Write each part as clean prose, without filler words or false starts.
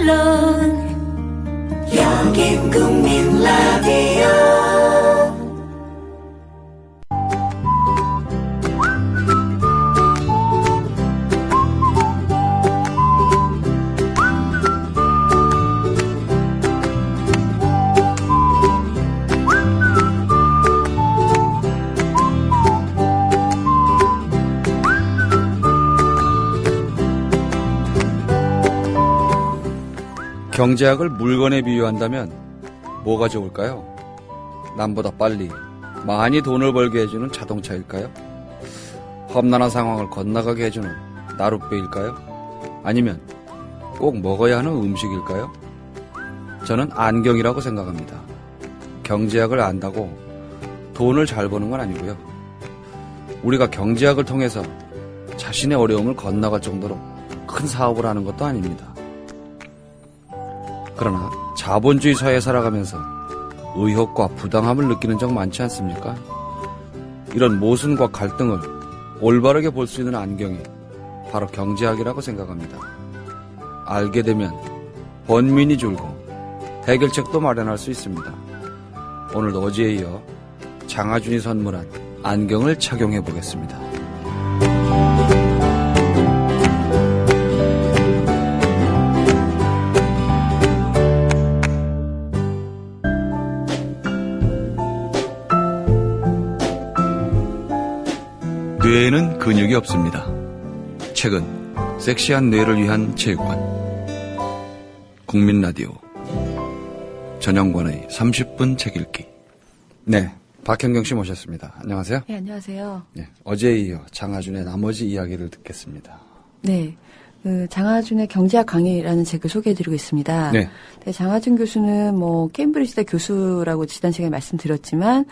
물론 여긴 국민 라디오. 경제학을 물건에 비유한다면 뭐가 좋을까요? 남보다 빨리 많이 돈을 벌게 해주는 자동차일까요? 험난한 상황을 건너가게 해주는 나룻배일까요? 아니면 꼭 먹어야 하는 음식일까요? 저는 안경이라고 생각합니다. 경제학을 안다고 돈을 잘 버는 건 아니고요. 우리가 경제학을 통해서 자신의 어려움을 건너갈 정도로 큰 사업을 하는 것도 아닙니다. 그러나 자본주의 사회에 살아가면서 의혹과 부당함을 느끼는 적 많지 않습니까? 이런 모순과 갈등을 올바르게 볼 수 있는 안경이 바로 경제학이라고 생각합니다. 알게 되면 번민이 줄고 해결책도 마련할 수 있습니다. 오늘도 어제에 이어 장하준이 선물한 안경을 착용해 보겠습니다. 뇌에는 근육이 없습니다. 최근 섹시한 뇌를 위한 체육관 국민라디오 전영관의 30분 책 읽기. 네, 박현경 씨 모셨습니다. 안녕하세요. 네, 안녕하세요. 네, 어제에 이어 장하준의 나머지 이야기를 듣겠습니다. 네, 장하준의 경제학 강의라는 책을 소개해드리고 있습니다. 네. 네, 장하준 교수는 케임브리지대 교수라고 지난 시간에 말씀드렸지만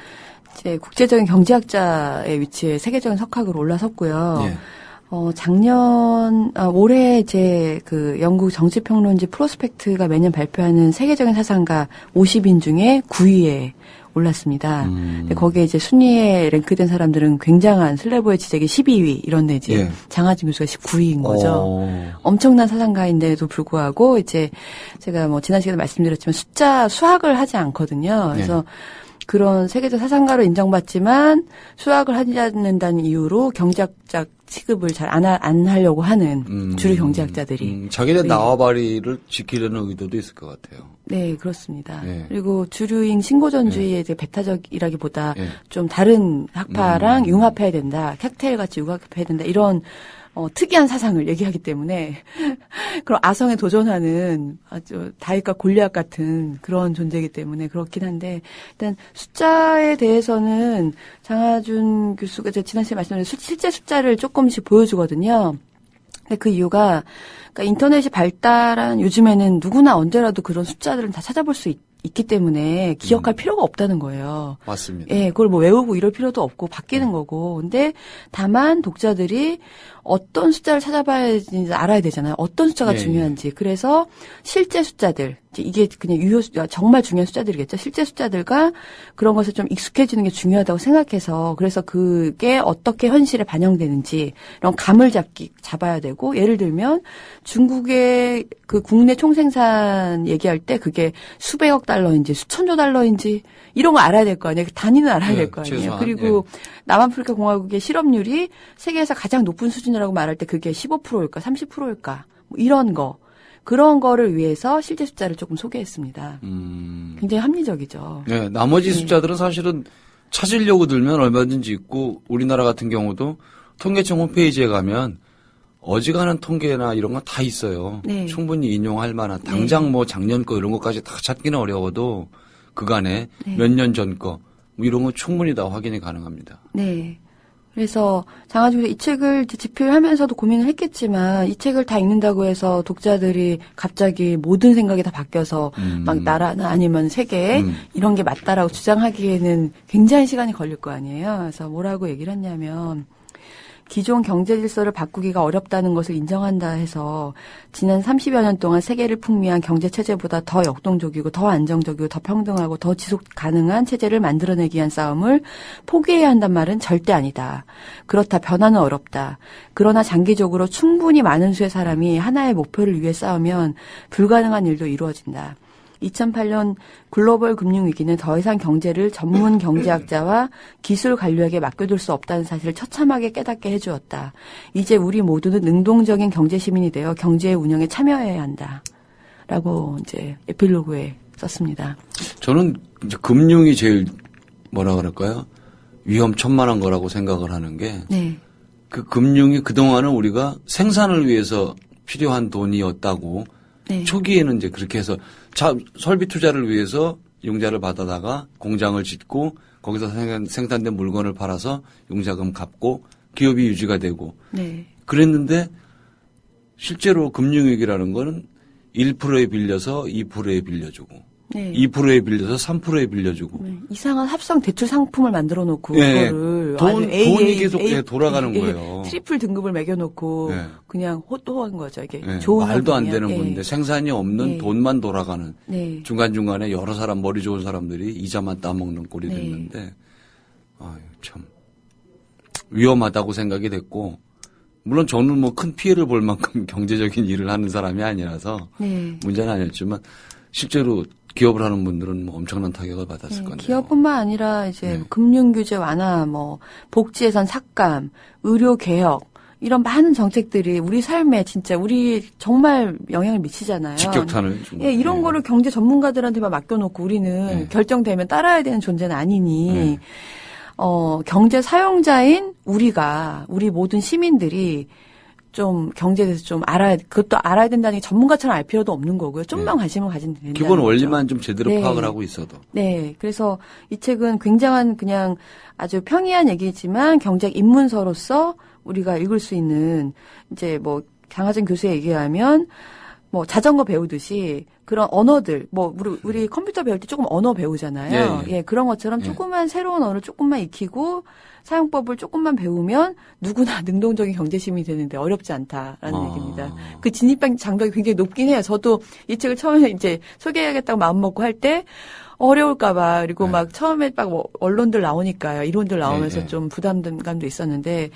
이제 국제적인 경제학자의 위치에 세계적인 석학으로 올라섰고요. 네. 올해 이제 영국 정치평론지 프로스펙트가 매년 발표하는 세계적인 사상가 50인 중에 9위에 올랐습니다. 근데 거기에 이제 순위에 랭크된 사람들은 굉장한 슬래버의 지적이 12위 이런데 이제 예. 장하준 교수가 19위인 거죠. 엄청난 사상가인데도 불구하고 이제 제가 지난 시간에 말씀드렸지만 수학을 하지 않거든요. 그래서 그런 세계적 사상가로 인정받지만 수학을 하지 않는다는 이유로 경제학자 취급을 잘 안 하려고 하는 주류 경제학자들이. 자기네 나와바리를 지키려는 의도도 있을 것 같아요. 네, 그렇습니다. 네. 그리고 주류인 신고전주의에 이제 배타적이라기보다 좀 다른 학파랑 융합해야 된다. 칵테일 같이 융합해야 된다. 이런 특이한 사상을 얘기하기 때문에 그런 아성에 도전하는 아주 다윗과 골리앗 같은 그런 존재이기 때문에 그렇긴 한데 일단 숫자에 대해서는 장하준 교수가 제가 지난 시간에 말씀드린 실제 숫자를 조금씩 보여주거든요. 근데 그 이유가 그러니까 인터넷이 발달한 요즘에는 누구나 언제라도 그런 숫자들은 다 찾아볼 수 있기 때문에 기억할 필요가 없다는 거예요. 맞습니다. 예, 그걸 외우고 이럴 필요도 없고 바뀌는 거고. 근데 다만 독자들이 어떤 숫자를 찾아봐야 되는지 알아야 되잖아요. 어떤 숫자가 중요한지. 그래서 실제 숫자들, 이게 그냥 정말 중요한 숫자들이겠죠. 실제 숫자들과 그런 것을 좀 익숙해지는 게 중요하다고 생각해서 그래서 그게 어떻게 현실에 반영되는지 이런 감을 잡아야 되고 예를 들면 중국의 그 국내 총생산 얘기할 때 그게 수백억 달러인지 수천조 달러인지 이런 거 알아야 될 거 아니에요. 단위는 알아야 될 거 아니에요. 최소한, 그리고 남아프리카 공화국의 실업률이 세계에서 가장 높은 수준이라고 말할 때 그게 15%일까 30%일까 이런 거. 그런 거를 위해서 실제 숫자를 조금 소개했습니다. 굉장히 합리적이죠. 네, 나머지 숫자들은 사실은 찾으려고 들면 얼마든지 있고 우리나라 같은 경우도 통계청 홈페이지에 가면 어지간한 통계나 이런 건 다 있어요. 네. 충분히 인용할 만한 당장 작년 거 이런 것까지 다 찾기는 어려워도 그간에 몇 년 전 거 이런 거 충분히 다 확인이 가능합니다. 네. 그래서 장하준 교수 이 책을 집필하면서도 고민을 했겠지만 이 책을 다 읽는다고 해서 독자들이 갑자기 모든 생각이 다 바뀌어서 막 나라나 아니면 세계 이런 게 맞다라고 주장하기에는 굉장히 시간이 걸릴 거 아니에요. 그래서 뭐라고 얘기를 했냐면 기존 경제 질서를 바꾸기가 어렵다는 것을 인정한다 해서 지난 30여 년 동안 세계를 풍미한 경제 체제보다 더 역동적이고 더 안정적이고 더 평등하고 더 지속 가능한 체제를 만들어내기 위한 싸움을 포기해야 한단 말은 절대 아니다. 그렇다 변화는 어렵다. 그러나 장기적으로 충분히 많은 수의 사람이 하나의 목표를 위해 싸우면 불가능한 일도 이루어진다. 2008년 글로벌 금융위기는 더 이상 경제를 전문 경제학자와 기술 관료에게 맡겨둘 수 없다는 사실을 처참하게 깨닫게 해주었다. 이제 우리 모두는 능동적인 경제 시민이 되어 경제의 운영에 참여해야 한다. 라고 이제 에필로그에 썼습니다. 저는 이제 금융이 제일 뭐라 그럴까요? 위험천만한 거라고 생각을 하는 게 네. 그 금융이 그동안은 우리가 생산을 위해서 필요한 돈이었다고 네. 초기에는 이제 그렇게 해서 설비 투자를 위해서 융자를 받아다가 공장을 짓고 거기서 생산된 물건을 팔아서 융자금 갚고 기업이 유지가 되고 네. 그랬는데 실제로 금융위기라는 거는 1%에 빌려서 2%에 빌려주고 네. 2%에 빌려서 3%에 빌려주고 네. 이상한 합성 대출 상품을 만들어 놓고 네. 그거를 돈이 계속 돌아가는 거예요. 트리플 등급을 매겨놓고 네. 그냥 호도한 거죠. 이게 네. 좋은 말도 안 상품이야. 되는 건데 생산이 없는 네. 돈만 돌아가는 네. 중간중간에 여러 사람 머리 좋은 사람들이 이자만 따먹는 꼴이 네. 됐는데 아유 참 위험하다고 생각이 됐고 물론 저는 뭐 큰 피해를 볼 만큼 경제적인 일을 하는 사람이 아니라서 네. 문제는 아니었지만 실제로 기업을 하는 분들은 뭐 엄청난 타격을 받았을 네, 건데요. 기업뿐만 아니라 이제 네. 금융규제 완화, 뭐 복지예산 삭감, 의료 개혁 이런 많은 정책들이 우리 삶에 진짜 우리 정말 영향을 미치잖아요. 직격탄을 준 예, 이런 네. 거를 경제 전문가들한테만 맡겨놓고 우리는 네. 결정되면 따라야 되는 존재는 아니니. 네. 경제 사용자인 우리 모든 시민들이 좀 경제에 대해서 좀 그것도 알아야 된다는 게 전문가처럼 알 필요도 없는 거고요. 좀만 관심을 가지면 된다는 기본 거죠. 원리만 좀 제대로 네. 파악을 하고 있어도. 네. 그래서 이 책은 굉장한 그냥 아주 평이한 얘기지만 경제학 입문서로서 우리가 읽을 수 있는 이제 뭐 장하정 교수의 얘기하면 뭐 자전거 배우듯이 그런 언어들 뭐 우리 컴퓨터 배울 때 조금 언어 배우잖아요. 예. 그런 것처럼 조그만 새로운 언어를 조금만 익히고 사용법을 조금만 배우면 누구나 능동적인 경제시민이 되는데 어렵지 않다라는 얘기입니다. 그 진입 장벽이 굉장히 높긴 해요. 저도 이 책을 처음에 이제 소개해야겠다고 마음먹고 할 때 어려울까봐 그리고 막 처음에 막 뭐 언론들 나오니까요. 이론들 나오면서 좀 부담감도 있었는데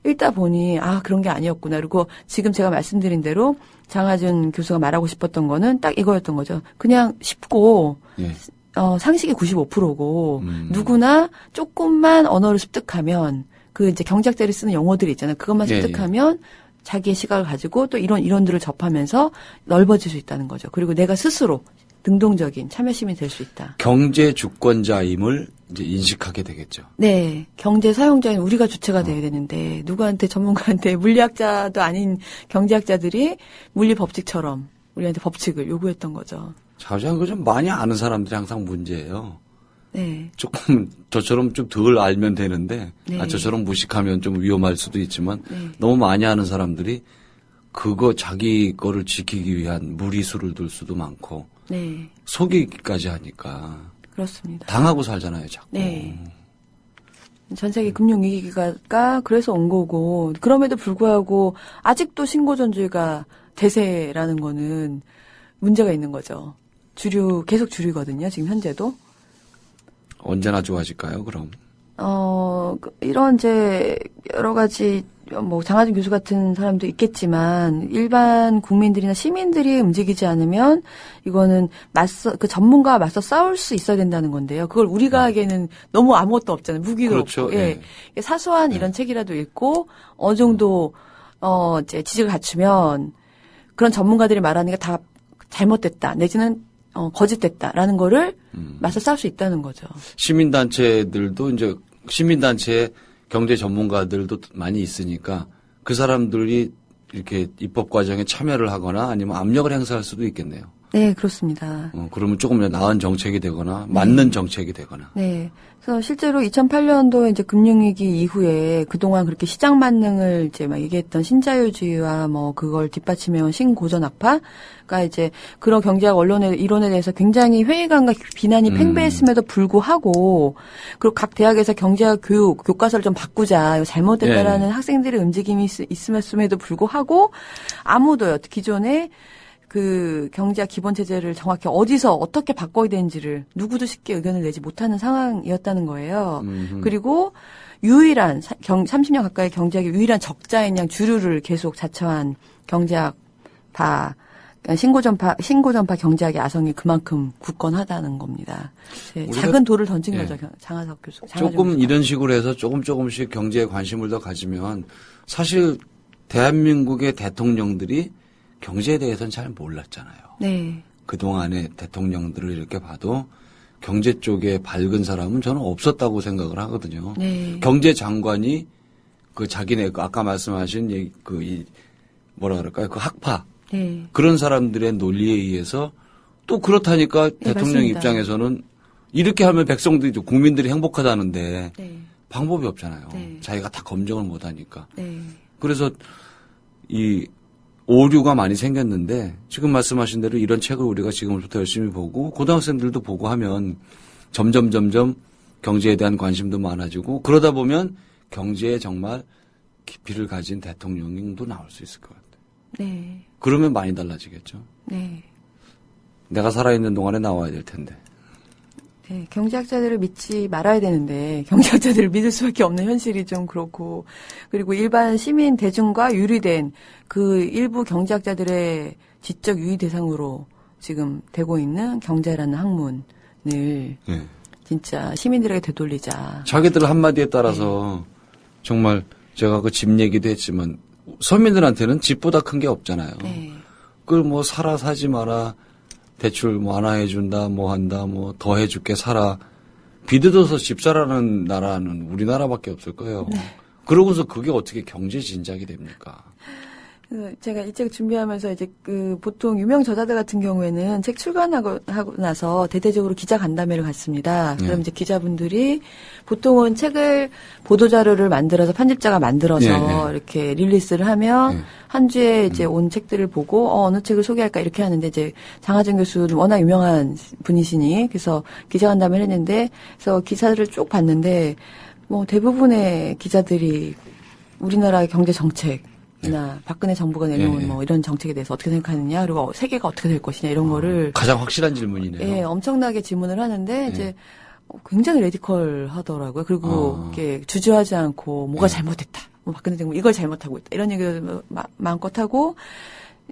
읽다 보니 그런 게 아니었구나. 그리고 지금 제가 말씀드린 대로 장하준 교수가 말하고 싶었던 거는 딱 이거였던 거죠. 그냥 쉽고 상식이 95%고 누구나 조금만 언어를 습득하면 그 이제 경제학자들이 쓰는 용어들이 있잖아요. 그것만 습득하면 자기의 시각을 가지고 또 이런 이론들을 접하면서 넓어질 수 있다는 거죠. 그리고 내가 스스로 능동적인 참여시민이 될 수 있다. 경제 주권자임을 이제 인식하게 되겠죠. 네. 경제 사용자인 우리가 주체가 돼야 되는데 누구한테 전문가한테 물리학자도 아닌 경제학자들이 물리 법칙처럼 우리한테 법칙을 요구했던 거죠. 자세한 거 좀 많이 아는 사람들이 항상 문제예요. 네. 조금 저처럼 좀 덜 알면 되는데 네. 저처럼 무식하면 좀 위험할 수도 있지만 너무 많이 아는 사람들이 그거 자기 거를 지키기 위한 무리수를 둘 수도 많고 네. 속이기까지 하니까 그렇습니다. 당하고 살잖아요, 자꾸. 네. 전 세계 금융위기가 그래서 온 거고 그럼에도 불구하고 아직도 신고전주의가 대세라는 거는 문제가 있는 거죠. 계속 주류거든요, 지금 현재도. 언제나 좋아질까요, 그럼? 이런 이제 여러 가지 뭐 장하준 교수 같은 사람도 있겠지만 일반 국민들이나 시민들이 움직이지 않으면 이거는 그 전문가와 맞서 싸울 수 있어야 된다는 건데요. 그걸 우리가 하기에는 너무 아무것도 없잖아요. 무기도 그렇죠. 없고. 예. 사소한 이런 책이라도 읽고 어느 정도 이제 지식을 갖추면 그런 전문가들이 말하는 게 다 잘못됐다. 내지는 거짓됐다라는 거를 맞서 싸울 수 있다는 거죠. 시민단체들도 이제 시민단체 경제 전문가들도 많이 있으니까 그 사람들이 이렇게 입법 과정에 참여를 하거나 아니면 압력을 행사할 수도 있겠네요. 네, 그렇습니다. 그러면 조금 나은 정책이 되거나 맞는 정책이 되거나. 네. 그래서 실제로 2008년도 이제 금융위기 이후에 그동안 그렇게 시장 만능을 이제 막 얘기했던 신자유주의와 뭐 그걸 뒷받침해온 신고전 악파가 이제 그런 경제학 언론의 이론에 대해서 굉장히 회의감과 비난이 팽배했음에도 불구하고 그리고 각 대학에서 경제학 교과서를 좀 바꾸자 이거 잘못됐다라는 네. 학생들의 움직임이 있음에도 불구하고 아무도요 기존에 그 경제학 기본 체제를 정확히 어디서 어떻게 바꿔야 되는지를 누구도 쉽게 의견을 내지 못하는 상황이었다는 거예요. 그리고 유일한 30년 가까이 경제학의 유일한 적자인 양 주류를 계속 자처한 경제학파 신고전파 경제학의 아성이 그만큼 굳건하다는 겁니다. 작은 돌을 던진 거죠. 장하석 교수. 조금 이런 식으로 해서 조금씩 경제에 관심을 더 가지면 사실 대한민국의 대통령들이 경제에 대해서는 잘 몰랐잖아요. 네. 그동안의 대통령들을 이렇게 봐도 경제 쪽에 밝은 사람은 저는 없었다고 생각을 하거든요. 네. 경제장관이 그 자기네 아까 말씀하신 뭐라 그럴까요? 그 학파. 네. 그런 사람들의 논리에 의해서 또 그렇다니까 네, 대통령 맞습니다. 입장에서는 이렇게 하면 백성들이 국민들이 행복하다는데 네. 방법이 없잖아요. 네. 자기가 다 검증을 못 하니까. 네. 그래서 이 오류가 많이 생겼는데 지금 말씀하신 대로 이런 책을 우리가 지금부터 열심히 보고 고등학생들도 보고 하면 점점 경제에 대한 관심도 많아지고 그러다 보면 경제에 정말 깊이를 가진 대통령도 나올 수 있을 것 같아요. 네. 그러면 많이 달라지겠죠. 네. 내가 살아있는 동안에 나와야 될 텐데. 네, 경제학자들을 믿지 말아야 되는데 경제학자들을 믿을 수밖에 없는 현실이 좀 그렇고 그리고 일반 시민 대중과 유리된 그 일부 경제학자들의 지적 유의 대상으로 지금 되고 있는 경제라는 학문을 네. 진짜 시민들에게 되돌리자. 자기들 한마디에 따라서 정말 제가 그 집 얘기도 했지만 서민들한테는 집보다 큰 게 없잖아요. 네. 그걸 뭐 사라 사지 마라. 대출 뭐 안 해준다, 뭐 한다, 뭐 더 해줄게 살아. 비뜯어서 집 사라는 나라는 우리나라밖에 없을 거예요. 네. 그러고서 그게 어떻게 경제 진작이 됩니까? 제가 이 책 준비하면서 이제 그 보통 유명 저자들 같은 경우에는 책 출간하고 나서 대대적으로 기자 간담회를 갖습니다. 그럼 이제 기자분들이 보통은 책을 보도자료를 만들어서 편집자가 만들어서 이렇게 릴리스를 하면 한 주에 이제 온 책들을 보고 어느 책을 소개할까 이렇게 하는데 이제 장하정 교수는 워낙 유명한 분이시니 그래서 기자 간담회를 했는데 그래서 기사들을 쭉 봤는데 뭐 대부분의 기자들이 우리나라의 경제 정책 나 박근혜 정부가 내놓은 뭐 이런 정책에 대해서 어떻게 생각하느냐 그리고 세계가 어떻게 될 것이냐 이런 거를 가장 확실한 질문이네요. 예, 엄청나게 질문을 하는데 이제 굉장히 레디컬하더라고요. 그리고 이렇게 주저하지 않고 뭐가 잘못됐다. 뭐 박근혜 정부 이걸 잘못하고 있다. 이런 얘기를 마음껏 하고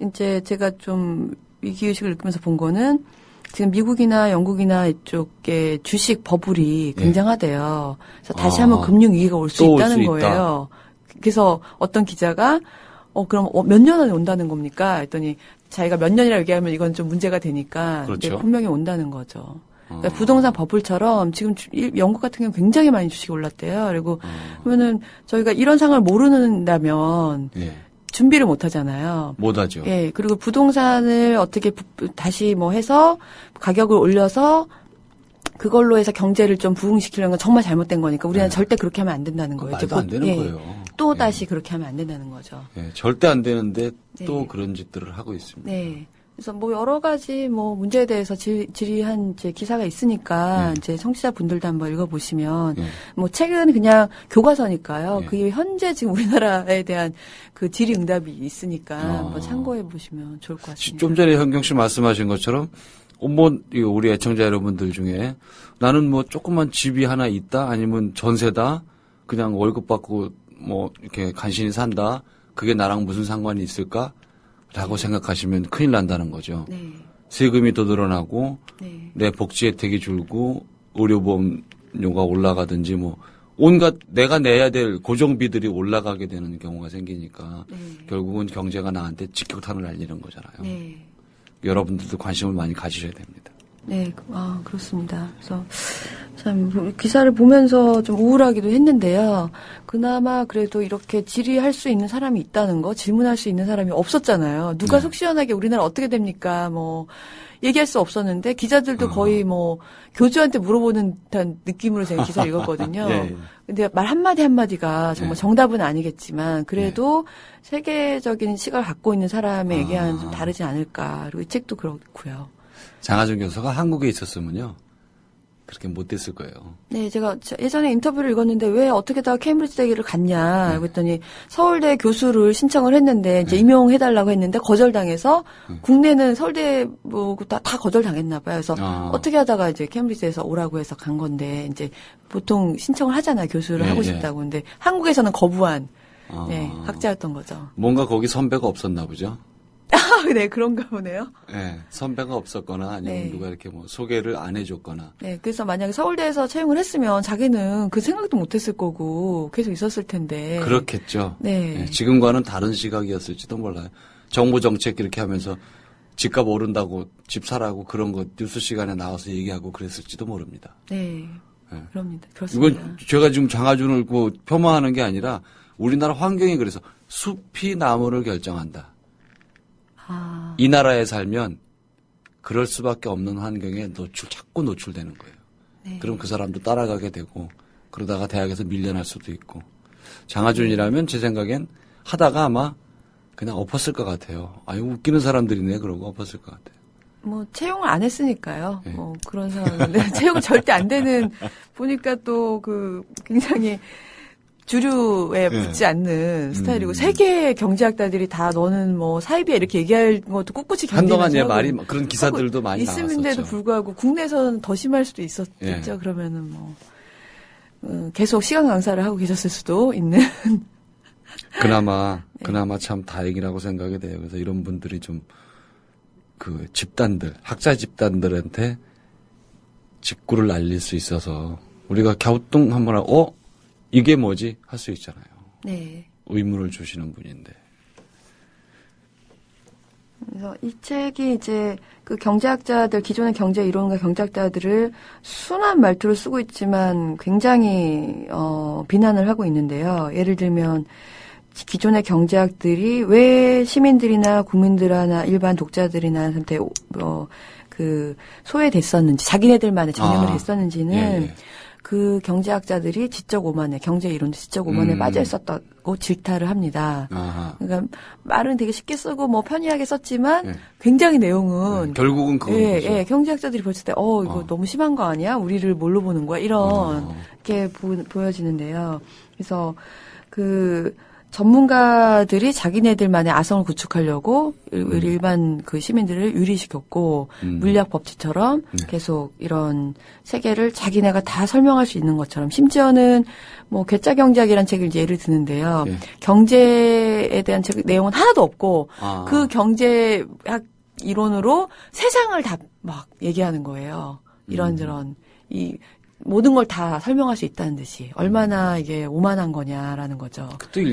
이제 제가 좀 위기의식을 느끼면서 본 거는 지금 미국이나 영국이나 이쪽에 주식 버블이 굉장하대요. 그래서 다시 한번 금융 위기가 올 수 있다는 거예요. 그래서 어떤 기자가 그럼 몇 년 안에 온다는 겁니까? 했더니 자기가 몇 년이라고 얘기하면 이건 좀 문제가 되니까 그렇죠. 분명히 온다는 거죠. 그러니까 부동산 버블처럼 지금 영국 같은 경우 굉장히 많이 주식이 올랐대요. 그리고 그러면은 저희가 이런 상황을 모른다면 준비를 못 하잖아요. 못 하죠. 예. 그리고 부동산을 어떻게 다시 뭐 해서 가격을 올려서 그걸로 해서 경제를 좀 부흥시키려는 건 정말 잘못된 거니까 우리는 절대 그렇게 하면 안 된다는 거예요. 말도 안 되는 거예요. 또 다시 그렇게 하면 안 된다는 거죠. 절대 안 되는데 또 그런 짓들을 하고 있습니다. 네. 그래서 뭐 여러 가지 뭐 문제에 대해서 질의한 이제 기사가 있으니까 이제 청취자분들도 한번 읽어보시면 뭐 책은 그냥 교과서니까요. 그 현재 지금 우리나라에 대한 그 질의응답이 있으니까 한번 참고해 보시면 좋을 것 같습니다. 좀 전에 현경 씨 말씀하신 것처럼 뭐 우리 애청자 여러분들 중에 나는 뭐 조그만 집이 하나 있다 아니면 전세다 그냥 월급 받고 뭐 이렇게 간신히 산다 그게 나랑 무슨 상관이 있을까라고 생각하시면 큰일 난다는 거죠. 세금이 더 늘어나고 내 복지 혜택이 줄고 의료보험료가 올라가든지 뭐 온갖 내가 내야 될 고정비들이 올라가게 되는 경우가 생기니까 결국은 경제가 나한테 직격탄을 날리는 거잖아요. 여러분들도 관심을 많이 가지셔야 됩니다. 네, 그렇습니다. 그래서 참 기사를 보면서 좀 우울하기도 했는데요. 그나마 그래도 이렇게 질의할 수 있는 사람이 있다는 거, 질문할 수 있는 사람이 없었잖아요. 누가 속 시원하게 우리나라 어떻게 됩니까? 얘기할 수 없었는데 기자들도 거의 교주한테 물어보는 듯한 느낌으로 제가 기사 읽었거든요. 예. 근데 말 한마디 한마디가 정말 정답은 아니겠지만 그래도 세계적인 시각을 갖고 있는 사람의 얘기와는 좀 다르지 않을까. 그리고 이 책도 그렇고요. 장하준 교수가 한국에 있었으면요. 그렇게 못 됐을 거예요. 네, 제가 예전에 인터뷰를 읽었는데 왜 어떻게 다 케임브리지 대학을 갔냐. 그랬더니 서울대 교수를 신청을 했는데 이제 임용해달라고 했는데 거절당해서 국내는 서울대 다 거절당했나 봐요. 그래서 어떻게 하다가 이제 케임브리지에서 오라고 해서 간 건데 이제 보통 신청을 하잖아요. 교수를 하고 싶다고. 근데 한국에서는 거부한 학자였던 거죠. 뭔가 거기 선배가 없었나 보죠. 네, 그런가 보네요. 네, 선배가 없었거나 아니면 누가 이렇게 소개를 안 해줬거나. 네, 그래서 만약에 서울대에서 채용을 했으면 자기는 그 생각도 못 했을 거고 계속 있었을 텐데. 그렇겠죠. 네. 지금과는 다른 시각이었을지도 몰라요. 정부 정책 이렇게 하면서 집값 오른다고 집 사라고 그런 거 뉴스 시간에 나와서 얘기하고 그랬을지도 모릅니다. 네. 그렇습니다. 이건 제가 지금 장하준을 폄하하는 게 아니라 우리나라 환경이 그래서 숲이 나무를 결정한다. 이 나라에 살면 그럴 수밖에 없는 환경에 자꾸 노출되는 거예요. 네. 그럼 그 사람도 따라가게 되고 그러다가 대학에서 밀려날 수도 있고. 장하준이라면 제 생각엔 하다가 아마 그냥 엎었을 것 같아요. 아유 웃기는 사람들이네 그러고 엎었을 것 같아요. 채용을 안 했으니까요. 그런 상황인데 채용 절대 안 되는 보니까 또 굉장히 주류에 붙지 않는 스타일이고 세계 경제학자들이 다 너는 사이비야 이렇게 얘기할 것도 꿋꿋이 견디면서 한동안 말이 그런 기사들도 많이 나왔었죠. 있음인데도 불구하고 국내에서는 더 심할 수도 있었겠죠. 그러면은 계속 시간 강사를 하고 계셨을 수도 있는. 그나마 참 다행이라고 생각이 돼요. 그래서 이런 분들이 좀 집단들 학자 집단들한테 직구를 날릴 수 있어서 우리가 갸우뚱 한번 하고 이게 뭐지? 할 수 있잖아요. 네. 의문을 주시는 분인데. 그래서 이 책이 이제 경제학자들, 기존의 경제 이론가 경제학자들을 순한 말투를 쓰고 있지만 굉장히, 비난을 하고 있는데요. 예를 들면, 기존의 경제학들이 왜 시민들이나 국민들이나 일반 독자들이나 한테, 소외됐었는지, 자기네들만의 전형을 했었는지는 그 경제학자들이 지적 오만에, 경제 이론도 지적 오만에 빠져 있었다고 질타를 합니다. 그러니까 말은 되게 쉽게 쓰고 편리하게 썼지만 굉장히 내용은 결국은 그거죠. 경제학자들이 봤을 때 이거 너무 심한 거 아니야? 우리를 뭘로 보는 거야? 이렇게 보여지는데요. 그래서 전문가들이 자기네들만의 아성을 구축하려고 일반 시민들을 유리시켰고 물리학 법칙처럼 계속 이런 세계를 자기네가 다 설명할 수 있는 것처럼 심지어는 괴짜 경제학이라는 책을 이제 예를 드는데요. 경제에 대한 책 내용은 하나도 없고 그 경제학 이론으로 세상을 다 막 얘기하는 거예요. 이런저런 모든 걸 다 설명할 수 있다는 듯이 얼마나 이게 오만한 거냐라는 거죠.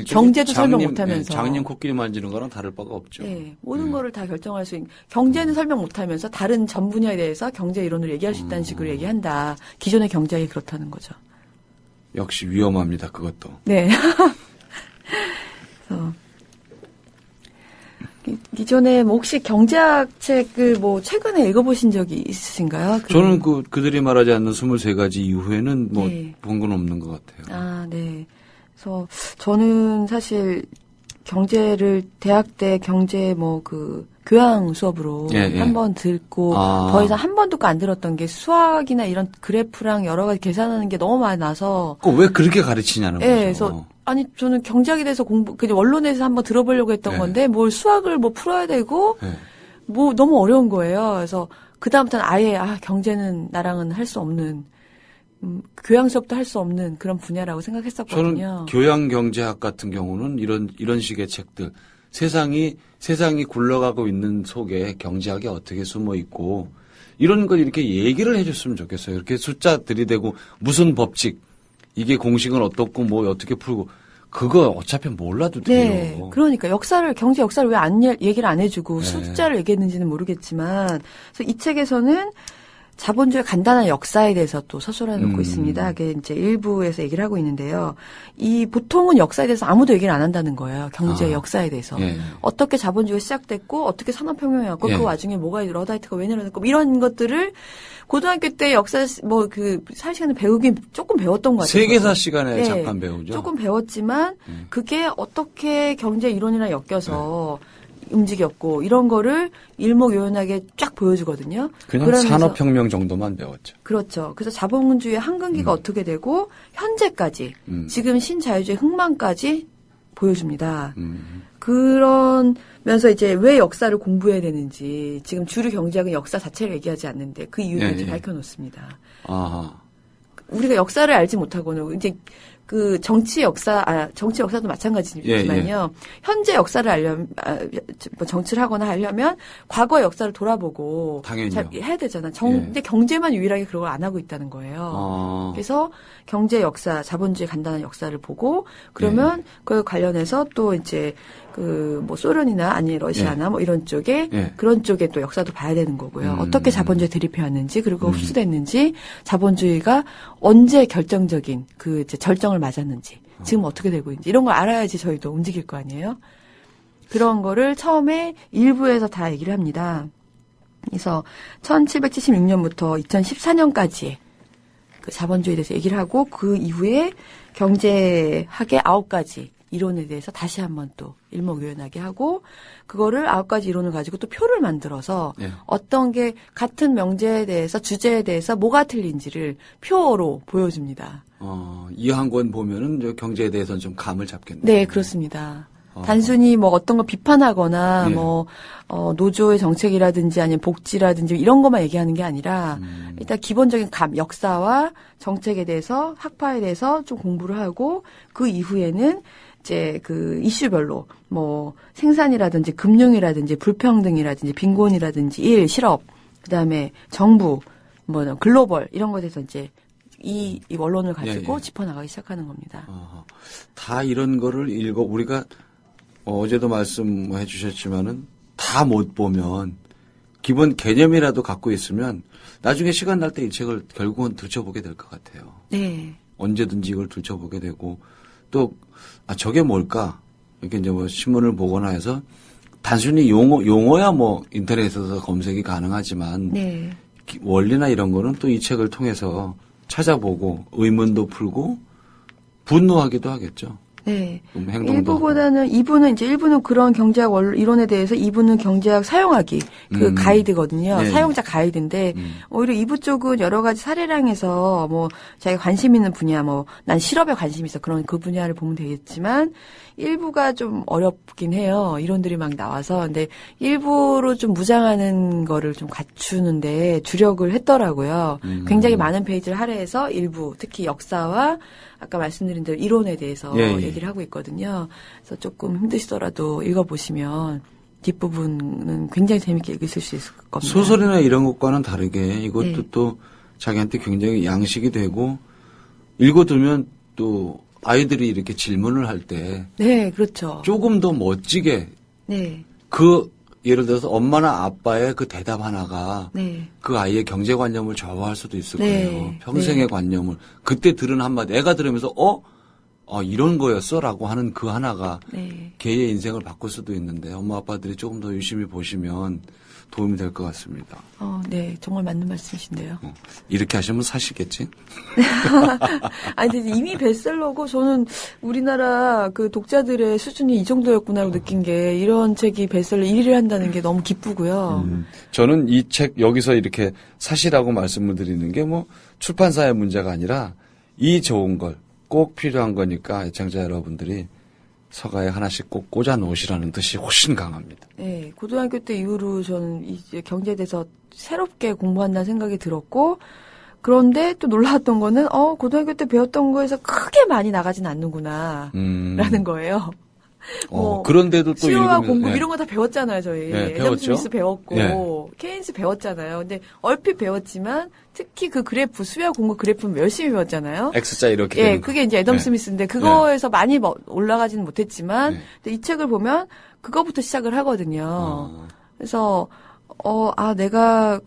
경제도 설명 못하면서 장님 코끼리 만지는 거랑 다를 바가 없죠. 네, 모든 거를 다 결정할 수 있는 경제는 설명 못하면서 다른 전 분야에 대해서 경제 이론을 얘기할 수 있다는 식으로 얘기한다. 기존의 경제학이 그렇다는 거죠. 역시 위험합니다. 그것도. 네. 그래서 기존에 혹시 경제학 책을 최근에 읽어보신 적이 있으신가요? 저는 그들이 말하지 않는 23가지 이후에는 본 건 없는 것 같아요. 네. 그래서 저는 사실 경제를 대학 때 경제 교양 수업으로 한 번 듣고 더 이상 한 번 듣고 안 들었던 게 수학이나 이런 그래프랑 여러 가지 계산하는 게 너무 많이 나서. 왜 그렇게 가르치냐는 거죠. 그래서 저는 경제학에 대해서 그냥 원론에서 한번 들어보려고 했던 건데 뭘 수학을 풀어야 되고 너무 어려운 거예요. 그래서 그다음부터는 아예 경제는 나랑은 할 수 없는 교양 수업도 할 수 없는 그런 분야라고 생각했었거든요. 저는 교양 경제학 같은 경우는 이런 식의 책들 세상이 굴러가고 있는 속에 경제학이 어떻게 숨어 있고 이런 걸 이렇게 얘기를 해줬으면 좋겠어요. 이렇게 숫자 들이대고 무슨 법칙 이게 공식은 어떻고 어떻게 풀고 그거 어차피 몰라도 돼요. 네, 그러니까 경제 역사를 왜 얘기를 안 해주고 숫자를 얘기했는지는 모르겠지만 그래서 이 책에서는 자본주의 간단한 역사에 대해서 또 서술해 놓고 있습니다. 그게 이제 일부에서 얘기를 하고 있는데요. 이 보통은 역사에 대해서 아무도 얘기를 안 한다는 거예요. 경제 역사에 대해서. 예. 어떻게 자본주의가 시작됐고 어떻게 산업혁명이 왔고 예. 그 와중에 뭐가 러다이트가 왜 내려졌고 이런 것들을 고등학교 때 역사 뭐 그 사회 시간에 배우긴 조금 배웠던 것 같아요. 세계사 시간에 네. 잠깐 배우죠. 조금 배웠지만 그게 어떻게 경제 이론이랑 엮여서 움직였고 이런 거를 일목요연하게 쫙 보여주거든요. 그냥 그러면서 산업혁명 정도만 배웠죠. 그렇죠. 그래서 자본주의의 한근기가 어떻게 되고 현재까지 지금 신자유주의 흥망까지 보여줍니다. 그러면서 이제 왜 역사를 공부해야 되는지 지금 주류 경제학은 역사 자체를 얘기하지 않는데 그 이유를 예, 이제 예. 밝혀놓습니다. 아하. 우리가 역사를 알지 못하고는 이제 그 정치 역사도 마찬가지지만요. 현재 역사를 알려면 뭐 정치를 하거나 하려면 과거의 역사를 돌아보고 당연히요. 잘 해야 되잖아. 근데 경제만 유일하게 그걸 안 하고 있다는 거예요. 그래서 경제 역사, 자본주의 간단한 역사를 보고 그러면 그 관련해서 또 이제 그 뭐 소련이나 아니 러시아나 뭐 이런 쪽에 그런 쪽에 또 역사도 봐야 되는 거고요. 어떻게 자본주의 대립해 왔는지 그리고 흡수됐는지 자본주의가 언제 결정적인 그 이제 절정을 맞았는지 지금 어떻게 되고 있는지 이런 걸 알아야지 저희도 움직일 거 아니에요. 그런 거를 처음에 일부에서 다 얘기를 합니다. 그래서 1776년부터 2014년까지 그 자본주의에 대해서 얘기를 하고 그 이후에 경제학의 9가지 이론에 대해서 다시 한번 또 일목요연하게 하고 그거를 9가지 이론을 가지고 또 표를 만들어서 어떤 게 같은 명제에 대해서 주제에 대해서 뭐가 틀린지를 표로 보여줍니다. 이 한 권 보면은 저 경제에 대해서는 좀 감을 잡겠네요. 네, 그렇습니다. 단순히 뭐 어떤 거 비판하거나 뭐 노조의 정책이라든지 아니면 복지라든지 이런 것만 얘기하는 게 아니라 일단 기본적인 역사와 정책에 대해서 학파에 대해서 좀 공부를 하고 그 이후에는 이제 그 이슈별로 뭐 생산이라든지 금융이라든지 불평등이라든지 빈곤이라든지 일, 실업, 그다음에 정부, 뭐 글로벌 이런 것에 대해서 이제 이 원론을 가지고 짚어나가기 시작하는 겁니다. 다 이런 거를 우리가 어제도 말씀해 주셨지만은 다 못 보면 기본 개념이라도 갖고 있으면 나중에 시간 날 때 이 책을 결국은 들춰보게 될 것 같아요. 네. 언제든지 이걸 들춰보게 되고 또 저게 뭘까? 이렇게 이제 뭐 신문을 보거나 해서 단순히 용어야 뭐 인터넷에서 검색이 가능하지만 원리나 이런 거는 또 이 책을 통해서 찾아보고 의문도 풀고 분노하기도 하겠죠. 네. 행동도 2부는 그런 경제학 이론에 대해서 2부는 경제학 사용하기 그 가이드거든요. 사용자 가이드인데 오히려 2부 쪽은 여러 가지 사례랑해서 뭐 자기가 관심 있는 분야 뭐 난 실업에 관심이 있어 그런 그 분야를 보면 되겠지만 1부가 좀 어렵긴 해요. 이론들이 막 나와서 근데 1부로 좀 무장하는 거를 좀 갖추는데 주력을 했더라고요. 굉장히 많은 페이지를 할애해서 일부 특히 역사와 아까 말씀드린 대로 이론에 대해서 얘기를 하고 있거든요. 그래서 조금 힘드시더라도 읽어보시면 뒷부분은 굉장히 재밌게 읽으실 수 있을 겁니다. 소설이나 이런 것과는 다르게 이것도 또 자기한테 굉장히 양식이 되고 읽어두면 또 아이들이 이렇게 질문을 할 때 네, 그렇죠. 조금 더 멋지게 그 예를 들어서 엄마나 아빠의 그 대답 하나가 그 아이의 경제관념을 좌우할 수도 있을 거예요. 평생의 관념을. 그때 들은 한마디 애가 들으면서 이런 거였어라고 하는 그 하나가 걔의 인생을 바꿀 수도 있는데 엄마 아빠들이 조금 더 유심히 보시면 도움이 될 것 같습니다. 네. 정말 맞는 말씀이신데요. 이렇게 하시면 사시겠지? 아니, 근데 이미 베스트셀러고 저는 우리나라 그 독자들의 수준이 이 정도였구나라고 느낀 게 이런 책이 베스트셀러 1위를 한다는 게 너무 기쁘고요. 저는 이 책 여기서 이렇게 사시라고 말씀을 드리는 게 뭐 출판사의 문제가 아니라 이 좋은 걸 꼭 필요한 거니까 애청자 여러분들이 서가에 하나씩 꼭 꽂아 놓으시라는 뜻이 훨씬 강합니다. 네, 고등학교 때 이후로 저는 이제 경제에 대해서 새롭게 공부한다는 생각이 들었고, 그런데 또 놀라웠던 거는, 고등학교 때 배웠던 거에서 크게 많이 나가진 않는구나, 라는 거예요. 그런데도 또 수요와 공급 이런 거 다 배웠잖아요, 저희. 애덤 배웠죠. 스미스 배웠고, 케인스 배웠잖아요. 근데 얼핏 배웠지만, 특히 그 그래프, 수요와 공급 그래프는 열심히 배웠잖아요. X자 이렇게. 그게 이제 애덤 스미스인데, 그거에서 많이 올라가지는 못했지만, 근데 이 책을 보면, 그거부터 시작을 하거든요. 그래서, 내가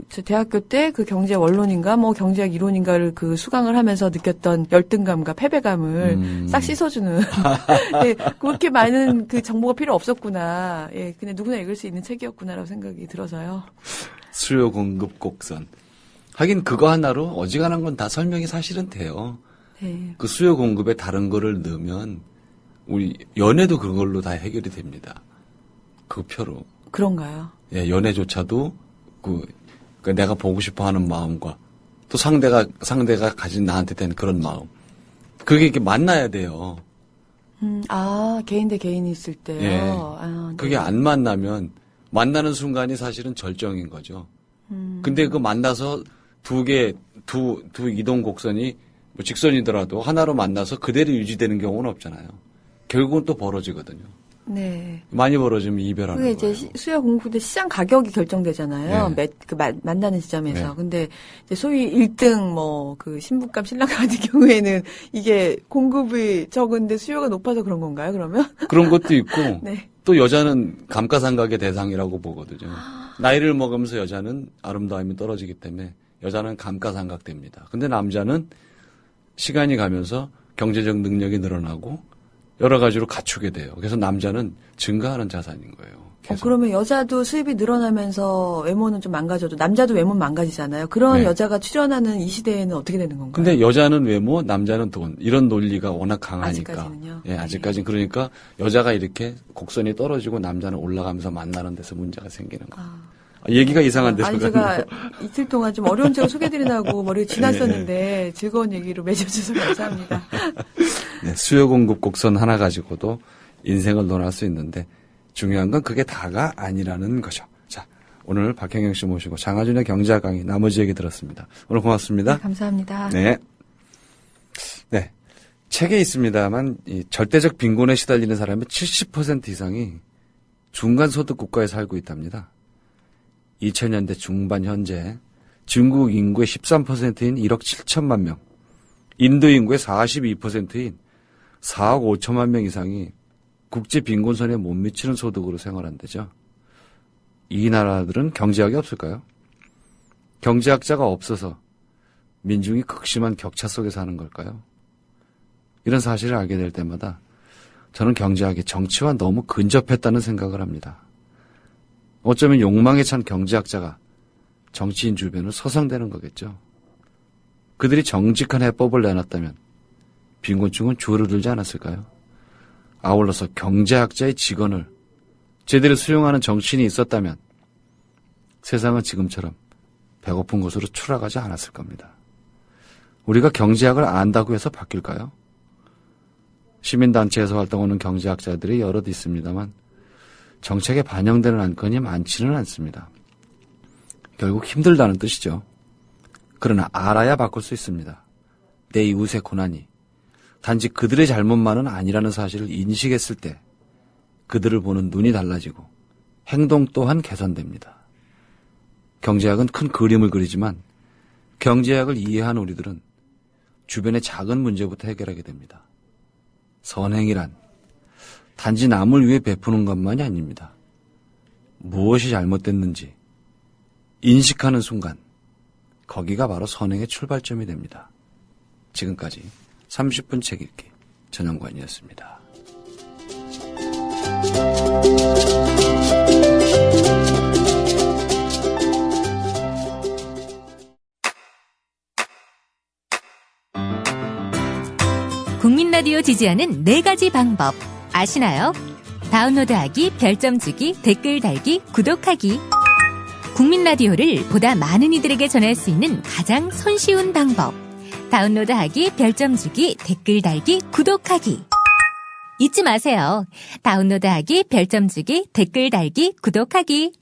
저 대학교 때 그 경제 원론인가 뭐 경제학 이론인가를 그 수강을 하면서 느꼈던 열등감과 패배감을 싹 씻어주는 예, 그렇게 많은 그 정보가 필요 없었구나. 예, 그냥 누구나 읽을 수 있는 책이었구나라고 생각이 들어서요. 수요 공급 곡선. 하긴 그거 하나로 어지간한 건 다 설명이 사실은 돼요. 네. 그 수요 공급에 다른 거를 넣으면 우리 연애도 그걸로 다 해결이 됩니다. 그 표로. 그런가요? 예, 연애조차도 그 내가 보고 싶어 하는 마음과 또 상대가 가진 나한테 된 그런 마음. 그게 이렇게 만나야 돼요. 개인 대 개인이 있을 때요. 예. 아, 네. 그게 안 만나면 만나는 순간이 사실은 절정인 거죠. 근데 그 만나서 두 이동 곡선이 뭐 직선이더라도 하나로 만나서 그대로 유지되는 경우는 없잖아요. 결국은 또 벌어지거든요. 네. 많이 벌어지면 이별하는 그게 거예요. 이제 수요 공급때 시장 가격이 결정되잖아요. 네. 만나는 지점에서. 네. 근데 이제 소위 1등 뭐 그 신부감 신랑감 같은 경우에는 이게 공급이 적은데 수요가 높아서 그런 건가요, 그러면? 그런 것도 있고 네. 또 여자는 감가상각의 대상이라고 보거든요. 나이를 먹으면서 여자는 아름다움이 떨어지기 때문에 여자는 감가상각됩니다. 근데 남자는 시간이 가면서 경제적 능력이 늘어나고 여러 가지로 갖추게 돼요. 그래서 남자는 증가하는 자산인 거예요. 그러면 여자도 수입이 늘어나면서 외모는 좀 망가져도 남자도 외모는 망가지잖아요. 그런 네. 여자가 출연하는 이 시대에는 어떻게 되는 건가요? 근데 여자는 외모, 남자는 돈. 이런 논리가 워낙 강하니까. 아직까지는요. 예, 아직까지는. 그러니까 여자가 이렇게 곡선이 떨어지고 남자는 올라가면서 만나는 데서 문제가 생기는 거예요. 얘기가 이상한 데서 아니, 제가 이틀 동안 좀 어려운 책을 소개해드리려고 머리가 지났었는데 즐거운 얘기로 맺어주셔서 감사합니다. 네, 수요 공급 곡선 하나 가지고도 인생을 논할 수 있는데 중요한 건 그게 다가 아니라는 거죠. 자, 오늘 박형영 씨 모시고 장하준의 경제학 강의 나머지 얘기 들었습니다. 오늘 고맙습니다. 네, 감사합니다. 네. 네. 책에 있습니다만 이 절대적 빈곤에 시달리는 사람의 70% 이상이 중간소득 국가에 살고 있답니다. 2000년대 중반 현재 중국 인구의 13%인 1억 7천만 명, 인도 인구의 42%인 4억 5천만 명 이상이 국제 빈곤선에 못 미치는 소득으로 생활한대죠. 이 나라들은 경제학이 없을까요? 경제학자가 없어서 민중이 극심한 격차 속에 사는 걸까요? 이런 사실을 알게 될 때마다 저는 경제학이 정치와 너무 근접했다는 생각을 합니다. 어쩌면 욕망에 찬 경제학자가 정치인 주변을 서성대는 거겠죠. 그들이 정직한 해법을 내놨다면 빈곤층은 줄어들지 않았을까요? 아울러서 경제학자의 직원을 제대로 수용하는 정치인이 있었다면 세상은 지금처럼 배고픈 곳으로 추락하지 않았을 겁니다. 우리가 경제학을 안다고 해서 바뀔까요? 시민단체에서 활동하는 경제학자들이 여럿 있습니다만 정책에 반영되는 안건이 많지는 않습니다. 결국 힘들다는 뜻이죠. 그러나 알아야 바꿀 수 있습니다. 내 이웃의 고난이 단지 그들의 잘못만은 아니라는 사실을 인식했을 때 그들을 보는 눈이 달라지고 행동 또한 개선됩니다. 경제학은 큰 그림을 그리지만 경제학을 이해한 우리들은 주변의 작은 문제부터 해결하게 됩니다. 선행이란 단지 남을 위해 베푸는 것만이 아닙니다. 무엇이 잘못됐는지 인식하는 순간 거기가 바로 선행의 출발점이 됩니다. 지금까지 30분 책 읽기 전영관이었습니다. 국민 라디오 지지하는 4가지 방법 아시나요? 다운로드하기, 별점 주기, 댓글 달기, 구독하기. 국민 라디오를 보다 많은 이들에게 전할 수 있는 가장 손쉬운 방법. 다운로드하기, 별점 주기, 댓글 달기, 구독하기. 잊지 마세요. 다운로드하기, 별점 주기, 댓글 달기, 구독하기.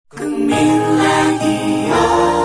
국민 라디오